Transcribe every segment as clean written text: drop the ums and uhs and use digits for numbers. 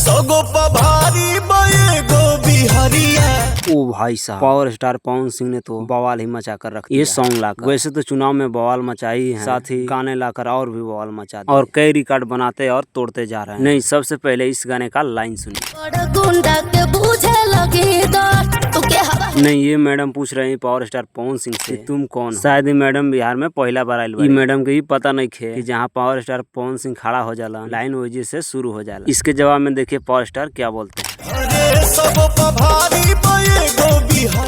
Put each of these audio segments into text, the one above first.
सगो पभारी बयगो बिहरिया। ओ भाई साहब, पावर स्टार पवन सिंह ने तो बवाल ही मचा कर रख ये सॉन्ग लाकर। वैसे तो चुनाव में बवाल मचाई है, साथ ही गाने लाकर और भी बवाल मचा दिए और कई रिकॉर्ड बनाते और तोड़ते जा रहे हैं। नहीं, सबसे पहले इस गाने का लाइन सुनिए। नहीं, ये मैडम पूछ रहे हैं पावर स्टार पवन सिंह से तुम कौन? शायद ये मैडम बिहार में पहला बार आयल। मैडम के ही पता नहीं खे कि जहाँ पावर स्टार पवन सिंह खड़ा हो जाला लाइन वजह से शुरू हो जाला। इसके जवाब में देखिए पावर स्टार क्या बोलते हैं।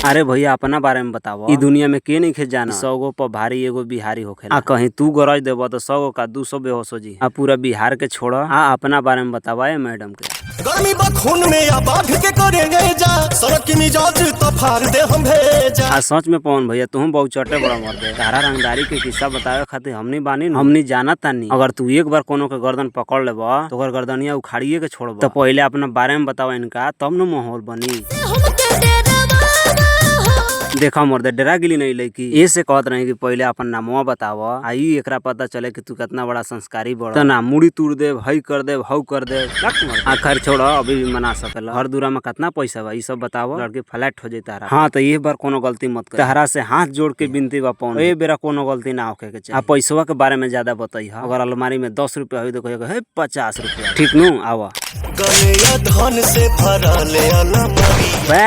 अरे भैया, अपना बारे में बताओ। ई दुनिया में के नहीं खे जाना 100 गो पर भारी एगो बिहारी होखेला। कहीं तू गरज देबो तो 100 गो का 200 बेहोश हो जी। पूरा बिहार के छोड़ो, अपना बारे में बतावा ये मैडम के। गर्मी बखून में या बाघ के करेंगे जा, सड़क की मिजाज तो फाड़ दे हम भेजा। सच में पवन भैया, तुम बहुत चटे बड़ा मर दे। तारा रंगदारी के किस्सा बतावे खातिर हमनी बानी, हमनी जाना तानी। अगर तू एक बार कोनो के गर्दन पकड़ लेबा तो ओकर गर्दनिया उखाड़िए के छोड़बा। तो पहले अपना बारे में बतावा इनका, तब न माहौल बनी। देखा मर्दे, डरा गिली नहीं लड़की। ये से कहत रहे कि पहले अपन नामवा बतावा, आई एकरा पता चले कि तू कितना बड़ा संस्कारी बड़ा। तो ना मुड़ी तोड़ दे, हई कर दे, हऊ कर दे। आखिर छोड़ा, अभी भी मना सकेला। हर दूरा में कितना पैसा बा ये सब बतावा, लड़के फ्लैट हो जाता। हाँ, तो ये बार कोनो गलती मत कर। तहरा से हाथ जोड़ के बिनती बा पवन, ए बेरा कोनो गलती ना होके के चाहिए। पैसवा के बारे में ज्यादा बताई। अगर अलमारी में 10 रुपया हुई तो कहे 50 रुपया, ठीक नु? आवा धन से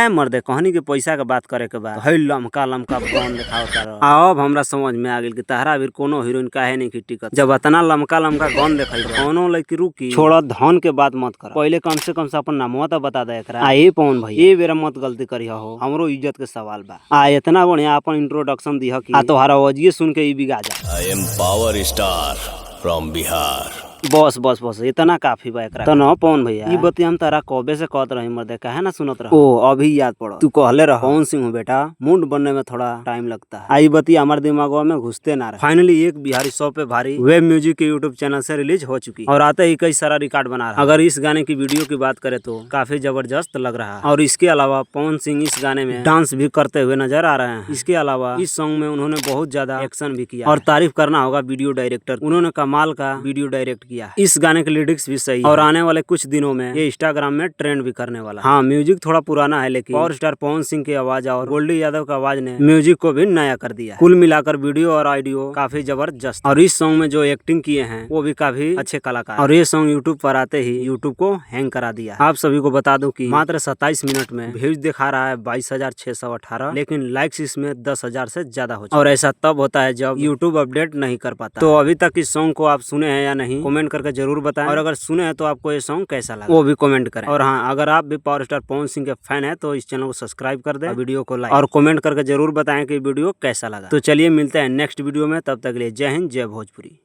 मर्दे, कहनी के पैसा के बात करे के बाद लमका लमका बन दिखाओ। अब हमरा समझ में आ गेल कि तहरा भी कोनो हीरोइन काहे नहीं की टिकट। जब इतना लमका लमका गन दिखाई कोनो लड़की रुकी छोड़ा, धन के बात मत कर। पहले कम से कम अपन नामवा तो बता दे एकरा। ये पवन भाई, ये बेरा मत गलती करी हो, हमरो इज्जत के सवाल बा। इतना बढ़िया अपन इंट्रोडक्शन दिया कि तोहरा वजिए सुन के बिगा जा। I am power star from Bihar. बस बस बस, इतना काफी बा एकरा। तो न पवन भैया, ये बतिया हम तारा कबे से कहत रही मर्दे, काहे ना सुनत रह? ओ अभी याद पड़ो, तू कहले रह पवन सिंह हो बेटा, मुंड बनने में थोड़ा टाइम लगता है। आई बतिया हमारे दिमागो में घुसते ना रहे। फाइनली एक बिहारी 100 पे भारी वेब म्यूजिक के यूट्यूब चैनल से रिलीज हो चुकी और आते ही कई सारा रिकॉर्ड बना रहा। अगर इस गाने की वीडियो की बात करें तो काफी जबरदस्त लग रहा है। और इसके अलावा पवन सिंह इस गाने में डांस भी करते हुए नजर आ रहे हैं। इसके अलावा इस सॉन्ग में उन्होंने बहुत ज्यादा एक्शन भी किया और तारीफ करना होगा वीडियो डायरेक्टर, उन्होंने कमाल का वीडियो डायरेक्ट किया। इस गाने के लिरिक्स भी सही और आने वाले कुछ दिनों में ये इंस्टाग्राम में ट्रेंड भी करने वाला। हाँ, म्यूजिक थोड़ा पुराना है लेकिन पावर स्टार पवन सिंह की आवाज और गोल्डी यादव की आवाज ने म्यूजिक को भी नया कर दिया। कुल मिलाकर वीडियो और ऑडियो काफी जबरदस्त। और इस सॉन्ग में जो एक्टिंग किए हैं वो भी काफी अच्छे कलाकार। और ये सॉन्ग यूट्यूब पर आते ही यूट्यूब को हैंग करा दिया। आप सभी को बता दूं कि मात्र 27 मिनट में व्यूज दिखा रहा है 22,618, लेकिन लाइक्स इसमें 10,000 से ज्यादा हो चुके। और ऐसा तब होता है जब यूट्यूब अपडेट नहीं कर पाता। तो अभी तक इस सॉन्ग को आप सुने हैं या नहीं, कमेंट करके जरूर बताएं। और अगर सुने हैं तो आपको ये सॉन्ग कैसा लगा वो भी कमेंट करें। और हाँ, अगर आप भी पावर स्टार पवन सिंह के फैन है तो इस चैनल को सब्सक्राइब कर दे, वीडियो को लाइक और कमेंट करके जरूर बताएं कि वीडियो कैसा लगा। तो चलिए मिलते हैं नेक्स्ट वीडियो में, तब तक के लिए जय हिंद, जय भोजपुरी।